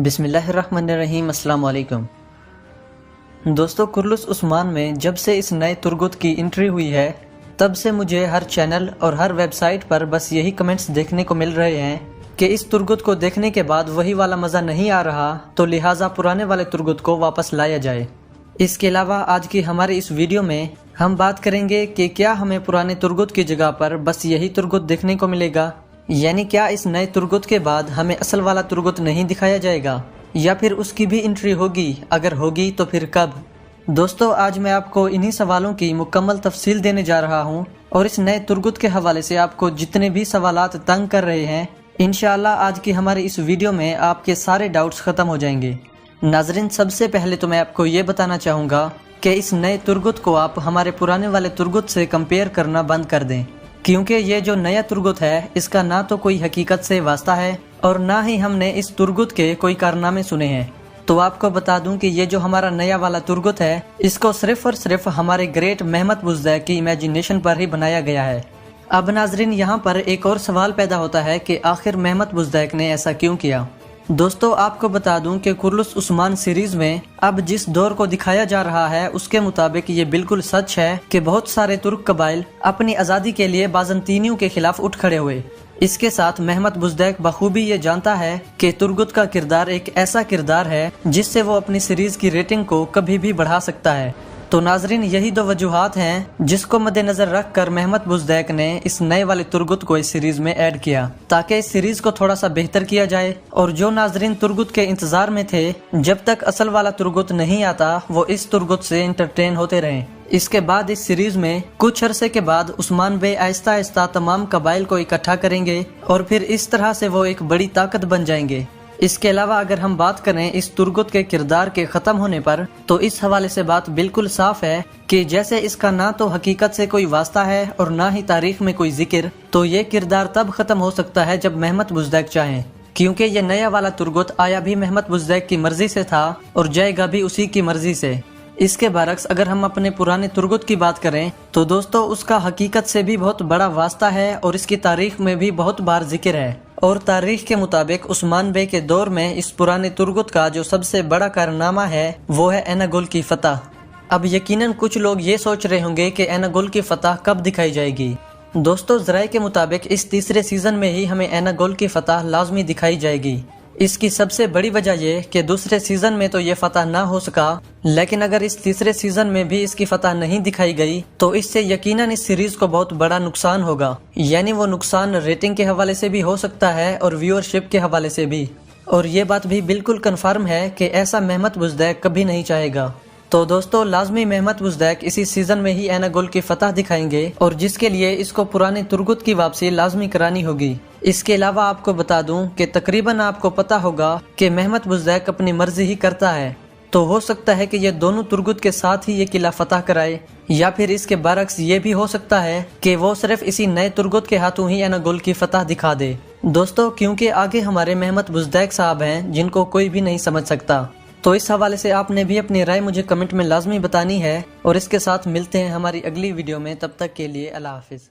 بسم اللہ الرحمن الرحیم۔ السلام علیکم دوستو، کرلس عثمان میں جب سے اس نئے ترگت کی انٹری ہوئی ہے تب سے مجھے ہر چینل اور ہر ویب سائٹ پر بس یہی کمنٹس دیکھنے کو مل رہے ہیں کہ اس ترگت کو دیکھنے کے بعد وہی والا مزہ نہیں آ رہا، تو لہٰذا پرانے والے ترگت کو واپس لایا جائے۔ اس کے علاوہ آج کی ہمارے اس ویڈیو میں ہم بات کریں گے کہ کیا ہمیں پرانے ترگت کی جگہ پر بس یہی ترگت دیکھنے کو ملے گا، یعنی کیا اس نئے ترگت کے بعد ہمیں اصل والا ترگت نہیں دکھایا جائے گا، یا پھر اس کی بھی انٹری ہوگی؟ اگر ہوگی تو پھر کب؟ دوستو، آج میں آپ کو انہی سوالوں کی مکمل تفصیل دینے جا رہا ہوں، اور اس نئے ترگت کے حوالے سے آپ کو جتنے بھی سوالات تنگ کر رہے ہیں، انشاءاللہ آج کی ہماری اس ویڈیو میں آپ کے سارے ڈاؤٹس ختم ہو جائیں گے۔ ناظرین، سب سے پہلے تو میں آپ کو یہ بتانا چاہوں گا کہ اس نئے ترگت کو آپ ہمارے پرانے والے ترگت سے کمپیئر کرنا بند کر دیں، کیونکہ یہ جو نیا ترگت ہے اس کا نہ تو کوئی حقیقت سے واسطہ ہے اور نہ ہی ہم نے اس ترگت کے کوئی کارنامے سنے ہیں۔ تو آپ کو بتا دوں کہ یہ جو ہمارا نیا والا ترگت ہے اس کو صرف اور صرف ہمارے گریٹ محمد بزدیک کی امیجینیشن پر ہی بنایا گیا ہے۔ اب ناظرین، یہاں پر ایک اور سوال پیدا ہوتا ہے کہ آخر محمد بزدیک نے ایسا کیوں کیا؟ دوستو، آپ کو بتا دوں کہ کرلس عثمان سیریز میں اب جس دور کو دکھایا جا رہا ہے اس کے مطابق یہ بالکل سچ ہے کہ بہت سارے ترک قبائل اپنی آزادی کے لیے بازنطینیوں کے خلاف اٹھ کھڑے ہوئے۔ اس کے ساتھ محمد بزدیک بخوبی یہ جانتا ہے کہ ترگت کا کردار ایک ایسا کردار ہے جس سے وہ اپنی سیریز کی ریٹنگ کو کبھی بھی بڑھا سکتا ہے۔ تو ناظرین، یہی دو وجوہات ہیں جس کو مد نظر رکھ کر محمد بزدیک نے اس نئے والے ترگت کو اس سیریز میں ایڈ کیا، تاکہ اس سیریز کو تھوڑا سا بہتر کیا جائے، اور جو ناظرین ترگت کے انتظار میں تھے جب تک اصل والا ترگت نہیں آتا وہ اس ترگت سے انٹرٹین ہوتے رہیں۔ اس کے بعد اس سیریز میں کچھ عرصے کے بعد عثمان بے آہستہ آہستہ تمام قبائل کو اکٹھا کریں گے اور پھر اس طرح سے وہ ایک بڑی طاقت بن جائیں گے۔ اس کے علاوہ اگر ہم بات کریں اس ترگت کے کردار کے ختم ہونے پر، تو اس حوالے سے بات بالکل صاف ہے کہ جیسے اس کا نہ تو حقیقت سے کوئی واسطہ ہے اور نہ ہی تاریخ میں کوئی ذکر، تو یہ کردار تب ختم ہو سکتا ہے جب محمد بزدیک چاہیں، کیونکہ یہ نیا والا ترگت آیا بھی محمد بزدیک کی مرضی سے تھا اور جائے گا بھی اسی کی مرضی سے۔ اس کے برعکس اگر ہم اپنے پرانے ترگت کی بات کریں تو دوستو اس کا حقیقت سے بھی بہت بڑا واسطہ ہے اور اس کی تاریخ میں بھی بہت بار ذکر ہے، اور تاریخ کے مطابق عثمان بے کے دور میں اس پرانے ترگت کا جو سب سے بڑا کارنامہ ہے وہ ہے ایناگول کی فتح۔ اب یقیناً کچھ لوگ یہ سوچ رہے ہوں گے کہ ایناگول کی فتح کب دکھائی جائے گی۔ دوستو، ذرائع کے مطابق اس تیسرے سیزن میں ہی ہمیں ایناگول کی فتح لازمی دکھائی جائے گی۔ اس کی سب سے بڑی وجہ یہ کہ دوسرے سیزن میں تو یہ فتح نہ ہو سکا، لیکن اگر اس تیسرے سیزن میں بھی اس کی فتح نہیں دکھائی گئی تو اس سے یقیناً اس سیریز کو بہت بڑا نقصان ہوگا، یعنی وہ نقصان ریٹنگ کے حوالے سے بھی ہو سکتا ہے اور ویورشپ کے حوالے سے بھی، اور یہ بات بھی بالکل کنفرم ہے کہ ایسا محمد بزدیک کبھی نہیں چاہے گا۔ تو دوستو، لازمی محمد بزدیک اسی سیزن میں ہی ایناگول کی فتح دکھائیں گے، اور جس کے لیے اس کو پرانے ترگت کی واپسی لازمی کرانی ہوگی۔ اس کے علاوہ آپ کو بتا دوں کہ تقریباً آپ کو پتہ ہوگا کہ محمد بزدیک اپنی مرضی ہی کرتا ہے، تو ہو سکتا ہے کہ یہ دونوں ترگت کے ساتھ ہی یہ قلعہ فتح کرائے، یا پھر اس کے برعکس یہ بھی ہو سکتا ہے کہ وہ صرف اسی نئے ترگت کے ہاتھوں ہی ایناگول کی فتح دکھا دے۔ دوستو، کیونکہ آگے ہمارے محمد بزدیک صاحب ہیں جن کو کوئی بھی نہیں سمجھ سکتا، تو اس حوالے سے آپ نے بھی اپنی رائے مجھے کمنٹ میں لازمی بتانی ہے، اور اس کے ساتھ ملتے ہیں ہماری اگلی ویڈیو میں۔ تب تک کے لیے اللہ حافظ۔